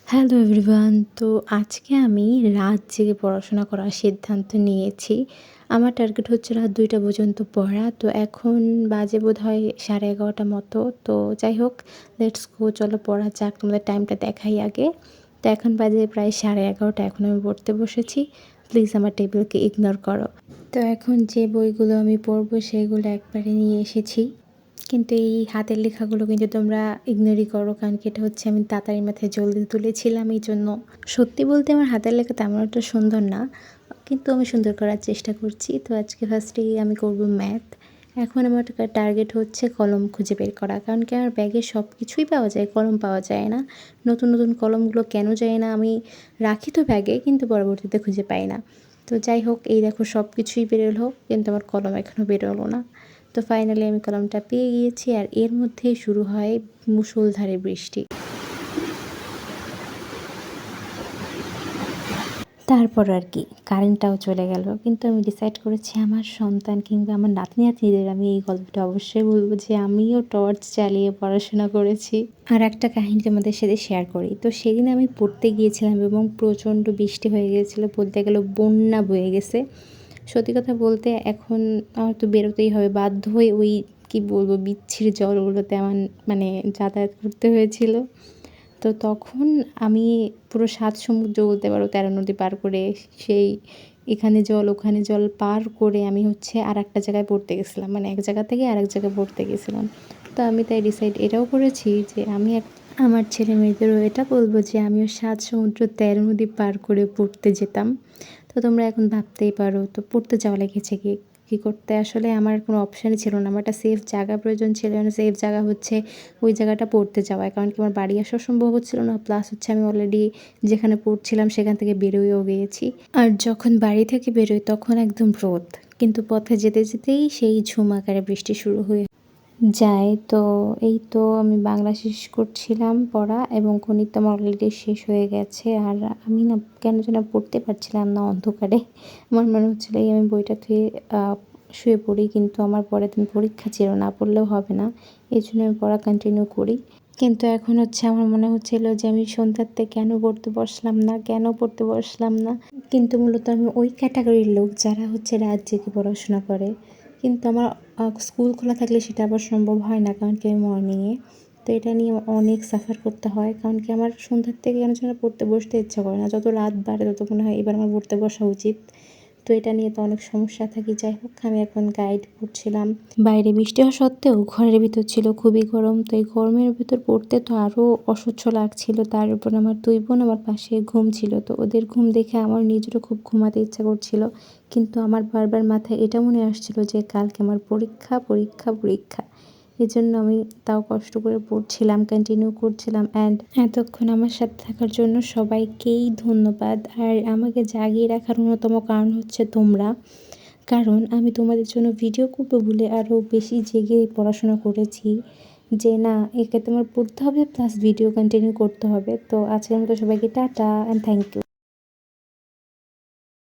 Hello everyone. তো আজকে আমি রাত জেগে পড়াশোনা করার সিদ্ধান্ত নিয়েছি। আমার টার্গেট হচ্ছে রাত ২টা পর্যন্ত পড়া। তো এখন বাজে বোধহয় 11:30 মতো। তো যাই হোক, লেটস গো, চলো পড়া যাক। তোমাদের টাইমটা দেখাই আগে। তো এখন বাজে প্রায় 11:30, এখন আমি পড়তে বসেছি। প্লিজ আমার টেবিলকে ইগনোর করো। তো এখন যে বইগুলো আমি পড়বো সেগুলো একবারে নিয়ে এসেছি। কিন্তু এই হাতের লেখাগুলো কিন্তু তোমরা ইগনোরই করো, কারণ কি এটা হচ্ছে আমি তাড়াতাড়ি মাথায় জলদি তুলেছিলাম এই জন্য। সত্যি বলতে আমার হাতের লেখা তেমন একটা সুন্দর না, কিন্তু আমি সুন্দর করার চেষ্টা করছি। তো আজকে ফার্স্টেই আমি করব ম্যাথ। এখন আমার টার্গেট হচ্ছে কলম খুঁজে বের করা, কারণ কি আমার ব্যাগে সব কিছুই পাওয়া যায়, কলম পাওয়া যায় না। নতুন নতুন কলমগুলো কেন যায় না, আমি রাখি তো ব্যাগে, কিন্তু পরবর্তীতে খুঁজে পাই না। তো যাই হোক, এই দেখো সব কিছুই বেরোলো, কিন্তু আমার কলম এখনও বেরোলো না। তো ফাইনালি আমি কলমটা পেয়ে গিয়েছি, আর এর মধ্যেই শুরু হয় মুষলধারে বৃষ্টি। তারপর আর কি কারেন্টটাও চলে গেল, কিন্তু আমি ডিসাইড করেছি আমার সন্তান কিংবা আমার নাতনি নাতনিদের আমি এই গল্পটা অবশ্যই বলবো যে আমিও টর্চ চালিয়ে পড়াশোনা করেছি। আর একটা কাহিনী তোমাদের সাথে শেয়ার করি। তো সেদিন আমি পড়তে গিয়েছিলাম এবং প্রচণ্ড বৃষ্টি হয়ে গিয়েছিলো, বলতে গেলে বন্যা বয়ে গেছে। সত্যি কথা বলতে এখন আমার তো বেরোতেই হবে, বাধ্য হয়ে ওই কী বলবো বিচ্ছিরি জলগুলোতে আমার মানে যাতায়াত করতে হয়েছিল। তো তখন আমি পুরো ৭ সমুদ্র বলতে পারো, ১৩ নদী পার করে, সেই এখানে জল ওখানে জল পার করে আমি হচ্ছে আরেকটা জায়গায় পড়তে গেছিলাম। মানে এক জায়গা থেকে আরেক জায়গায় পড়তে গেছিলাম। তো আমি তাই ডিসাইড এটাও করেছি যে আমি আমার ছেলে মেয়েদেরও এটা বলবো যে আমিও ৭ সমুদ্র ১৩ নদী পার করে পড়তে যেতাম। তো তোমরা এখন ভাবতেই পারো তো পড়তে যাওয়া লেগেছে কী করতে। আসলে আমার কোনো অপশানই ছিল না, আমার একটা সেফ জায়গা প্রয়োজন ছিল। না সেফ জায়গা হচ্ছে ওই জায়গাটা পড়তে যাওয়ায়, কারণ কি আমার বাড়ি আসা সম্ভব হচ্ছিল না, প্লাস হচ্ছে আমি অলরেডি যেখানে পড়ছিলাম সেখান থেকে বেরোয়ও গিয়েছি। আর যখন বাড়ি থেকে বেরোই তখন একদম রোদ, কিন্তু পথে যেতে যেতেই সেই ঝুম আকারে বৃষ্টি শুরু হয়ে যায়। তো এই তো আমি বাংলা শেষ করছিলাম পড়া, এবং গণিত আমার অলরেডি শেষ হয়ে গেছে। আর আমি না কেন যেন পড়তে পারছিলাম না অন্ধকারে। আমার মনে হচ্ছিলো এই আমি বইটা থুয়ে শুয়ে পড়ি, কিন্তু আমার পরের দিন পরীক্ষা ছিল, না পড়লেও হবে না, এই জন্য আমি পড়া কন্টিনিউ করি। কিন্তু এখন হচ্ছে আমার মনে হচ্ছিলো যে আমি সন্ধ্যাতে কেন পড়তে বসলাম না। কিন্তু মূলত আমি ওই ক্যাটাগরির লোক যারা হচ্ছে রাত জেগে পড়াশোনা করে। কিন্তু আমার স্কুল খোলা থাকলে সেটা আবার সম্ভব হয় না, কারণ কি আমি মর্নিংয়ে। তো এটা নিয়ে অনেক সাফার করতে হয়, কারণ কি আমার সন্ধ্যার থেকে কেন যেন পড়তে বসতে ইচ্ছা করে না। যত রাত বাড়ে তত মনে হয় এবার আমার পড়তে বসা উচিত। তো এটা নিয়ে তো অনেক সমস্যা থাকি। যাই হোক, আমি এখন গাইড পড়ছিলাম। বাইরে বৃষ্টি হওয়া সত্ত্বেও ঘরের ভিতর ছিল খুবই গরম। তো এই গরমের ভিতর পড়তে তো আরও অসহ্য লাগছিল। তার উপর আমার 2 বোন আমার পাশে ঘুমছিল। তো ওদের ঘুম দেখে আমার নিজেরও খুব ঘুমাতে ইচ্ছা করছিল। কিন্তু আমার বারবার মাথায় এটা মনে আসছিল যে কালকে আমার পরীক্ষা। এজন্য আমি তাও কষ্ট করে পড়ছিলাম, কন্টিনিউ করছিলাম। অ্যান্ড এতক্ষণ আমার সাথে থাকার জন্য সবাইকেই ধন্যবাদ। আর আমাকে জাগিয়ে রাখার অন্যতম কারণ হচ্ছে তোমরা, কারণ আমি তোমাদের জন্য ভিডিও করবো বলে আরও বেশি জেগে পড়াশোনা করেছি যে না, একে তোমার পড়তে হবে প্লাস ভিডিও কন্টিনিউ করতে হবে। তো আজকের মতো সবাইকে টাটা অ্যান্ড থ্যাংক ইউ।